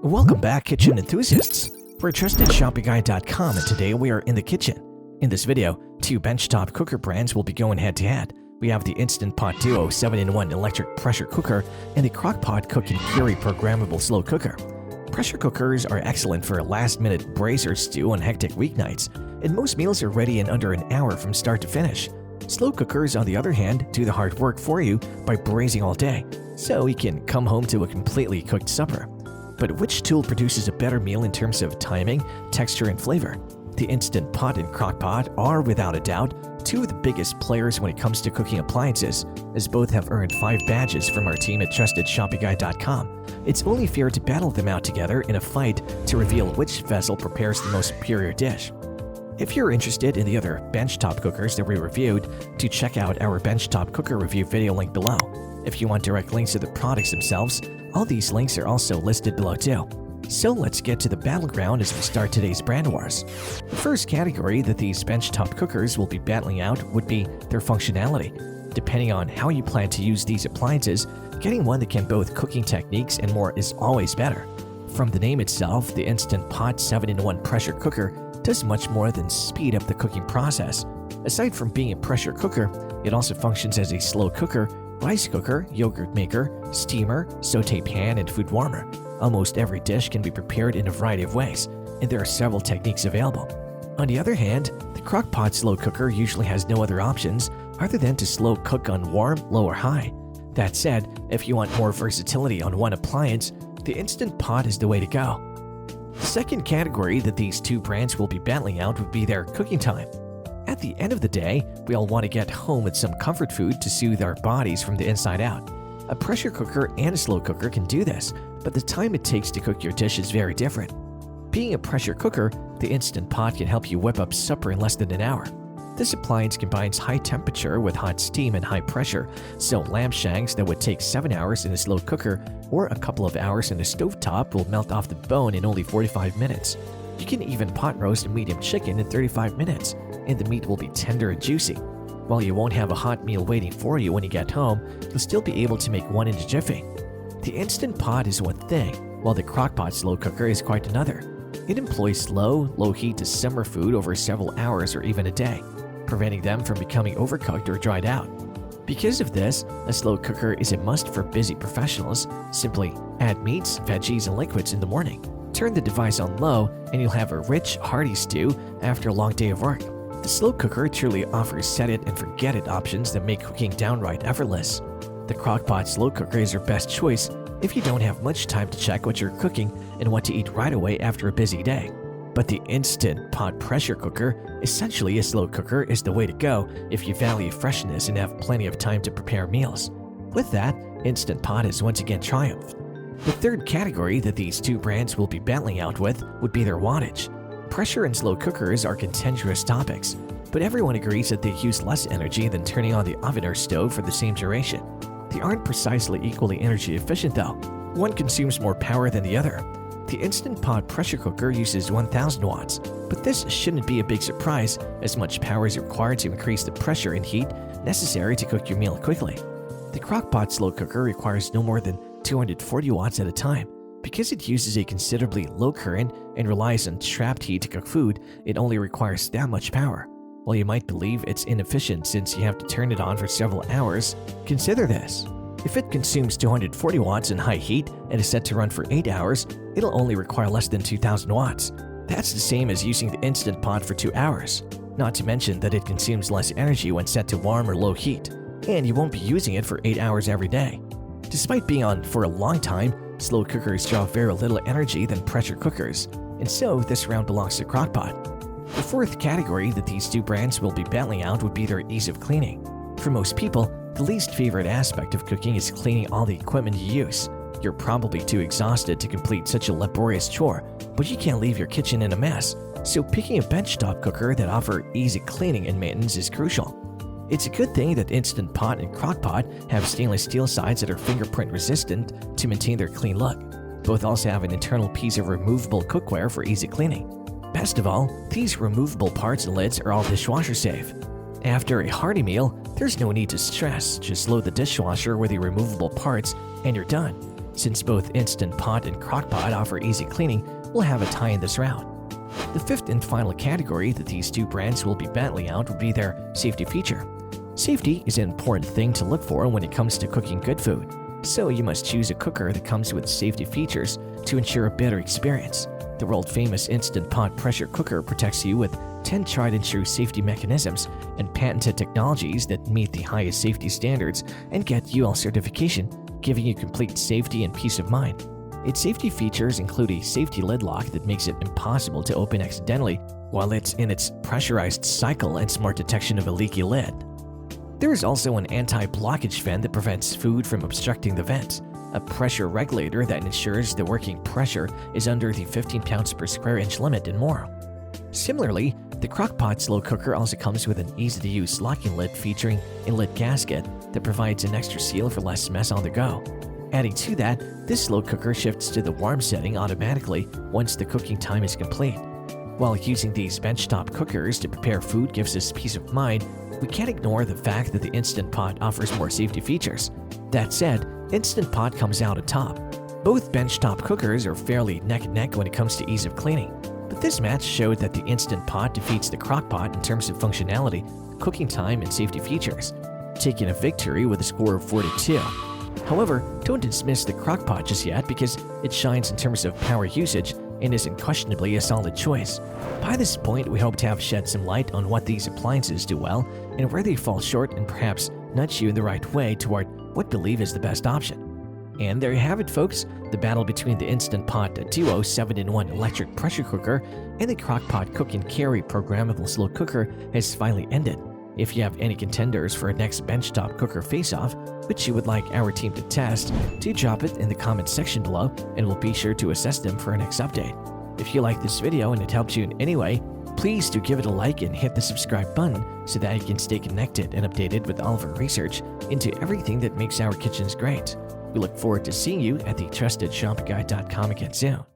Welcome back, kitchen enthusiasts. We're trustedshopingguide.com, and today we are in the kitchen. In this video, two benchtop cooker brands will be going head-to-head. We have the Instant Pot Duo 7-in-1 electric pressure cooker and the Crock-Pot Cook and Fury programmable slow cooker. Pressure cookers are excellent for a last-minute braise or stew on hectic weeknights, and most meals are ready in under an hour from start to finish. Slow cookers, on the other hand, do the hard work for you by braising all day, so you can come home to a completely cooked supper. But which tool produces a better meal in terms of timing, texture, and flavor? The Instant Pot and Crock-Pot are, without a doubt, two of the biggest players when it comes to cooking appliances, as both have earned 5 badges from our team at trustedshopingguide.com. It's only fair to battle them out together in a fight to reveal which vessel prepares the most superior dish. If you're interested in the other benchtop cookers that we reviewed, do check out our benchtop cooker review video link below. If you want direct links to the products themselves, all these links are also listed below too. So let's get to the battleground as we start today's brand wars. The first category that these benchtop cookers will be battling out would be their functionality. Depending on how you plan to use these appliances, getting one that can both cooking techniques and more is always better. From the name itself, the Instant Pot 7-in-1 pressure cooker does much more than speed up the cooking process. Aside from being a pressure cooker, it also functions as a slow cooker, rice cooker, yogurt maker, steamer, sauté pan, and food warmer. Almost every dish can be prepared in a variety of ways, and there are several techniques available. On the other hand, the Crock-Pot slow cooker usually has no other options other than to slow cook on warm, low, or high. That said, if you want more versatility on one appliance, the Instant Pot is the way to go. The second category that these two brands will be battling out would be their cooking time. At the end of the day, we all want to get home with some comfort food to soothe our bodies from the inside out. A pressure cooker and a slow cooker can do this, but the time it takes to cook your dish is very different. Being a pressure cooker, the Instant Pot can help you whip up supper in less than an hour. This appliance combines high temperature with hot steam and high pressure, so lamb shanks that would take 7 hours in a slow cooker or a couple of hours in a stovetop will melt off the bone in only 45 minutes. You can even pot roast a medium chicken in 35 minutes, and the meat will be tender and juicy. While you won't have a hot meal waiting for you when you get home, you'll still be able to make one in a jiffy. The Instant Pot is one thing, while the Crock-Pot slow cooker is quite another. It employs slow, low heat to simmer food over several hours or even a day, preventing them from becoming overcooked or dried out. Because of this, a slow cooker is a must for busy professionals. Simply add meats, veggies, and liquids in the morning. Turn the device on low, and you'll have a rich, hearty stew after a long day of work. The slow cooker truly offers set-it-and-forget-it options that make cooking downright effortless. The Crock-Pot slow cooker is your best choice if you don't have much time to check what you're cooking and want to eat right away after a busy day. But the Instant Pot pressure cooker, essentially a slow cooker, is the way to go if you value freshness and have plenty of time to prepare meals. With that, Instant Pot has once again triumphed. The third category that these two brands will be battling out with would be their wattage. Pressure and slow cookers are contentious topics, but everyone agrees that they use less energy than turning on the oven or stove for the same duration. They aren't precisely equally energy efficient though. One consumes more power than the other. The Instant Pot pressure cooker uses 1000 watts, but this shouldn't be a big surprise as much power is required to increase the pressure and heat necessary to cook your meal quickly. The Crock-Pot slow cooker requires no more than 240 watts at a time. Because it uses a considerably low current and relies on trapped heat to cook food, it only requires that much power. While you might believe it's inefficient since you have to turn it on for several hours, consider this. If it consumes 240 watts in high heat and is set to run for 8 hours, it'll only require less than 2000 watts. That's the same as using the Instant Pot for 2 hours. Not to mention that it consumes less energy when set to warm or low heat, and you won't be using it for 8 hours every day. Despite being on for a long time, slow cookers draw very little energy than pressure cookers, and so this round belongs to Crock-Pot. The fourth category that these two brands will be battling out would be their ease of cleaning. For most people, the least favorite aspect of cooking is cleaning all the equipment you use. You're probably too exhausted to complete such a laborious chore, but you can't leave your kitchen in a mess, so picking a benchtop cooker that offers easy cleaning and maintenance is crucial. It's a good thing that Instant Pot and Crock-Pot have stainless steel sides that are fingerprint resistant to maintain their clean look. Both also have an internal piece of removable cookware for easy cleaning. Best of all, these removable parts and lids are all dishwasher safe. After a hearty meal, there's no need to stress. Just load the dishwasher with the removable parts and you're done. Since both Instant Pot and Crock-Pot offer easy cleaning, we'll have a tie in this round. The fifth and final category that these two brands will be battling out will be their safety feature. Safety is an important thing to look for when it comes to cooking good food, so you must choose a cooker that comes with safety features to ensure a better experience. The world-famous Instant Pot pressure cooker protects you with 10 tried-and-true safety mechanisms and patented technologies that meet the highest safety standards and get UL certification, giving you complete safety and peace of mind. Its safety features include a safety lid lock that makes it impossible to open accidentally while it's in its pressurized cycle and smart detection of a leaky lid. There is also an anti-blockage vent that prevents food from obstructing the vents, a pressure regulator that ensures the working pressure is under the 15 pounds per square inch limit, and more. Similarly, the Crock-Pot slow cooker also comes with an easy-to-use locking lid featuring a lid gasket that provides an extra seal for less mess on the go. Adding to that, this slow cooker shifts to the warm setting automatically once the cooking time is complete. While using these benchtop cookers to prepare food gives us peace of mind, we can't ignore the fact that the Instant Pot offers more safety features. That said, Instant Pot comes out on top. Both benchtop cookers are fairly neck and neck when it comes to ease of cleaning, but this match showed that the Instant Pot defeats the Crock-Pot in terms of functionality, cooking time, and safety features, taking a victory with a score of 4-2. However, don't dismiss the Crock-Pot just yet because it shines in terms of power usage and is unquestionably a solid choice. By this point, we hope to have shed some light on what these appliances do well and where they fall short, and perhaps nudge you in the right way toward what we believe is the best option. And there you have it, folks. The battle between the Instant Pot Duo 7-in-1 electric pressure cooker and the Crock-Pot Cook and Carry programmable slow cooker has finally ended. If you have any contenders for a next benchtop cooker face-off, which you would like our team to test, do drop it in the comments section below and we'll be sure to assess them for our next update. If you like this video and it helped you in any way, please do give it a like and hit the subscribe button so that you can stay connected and updated with all of our research into everything that makes our kitchens great. We look forward to seeing you at the TrustedShoppingGuide.com again soon.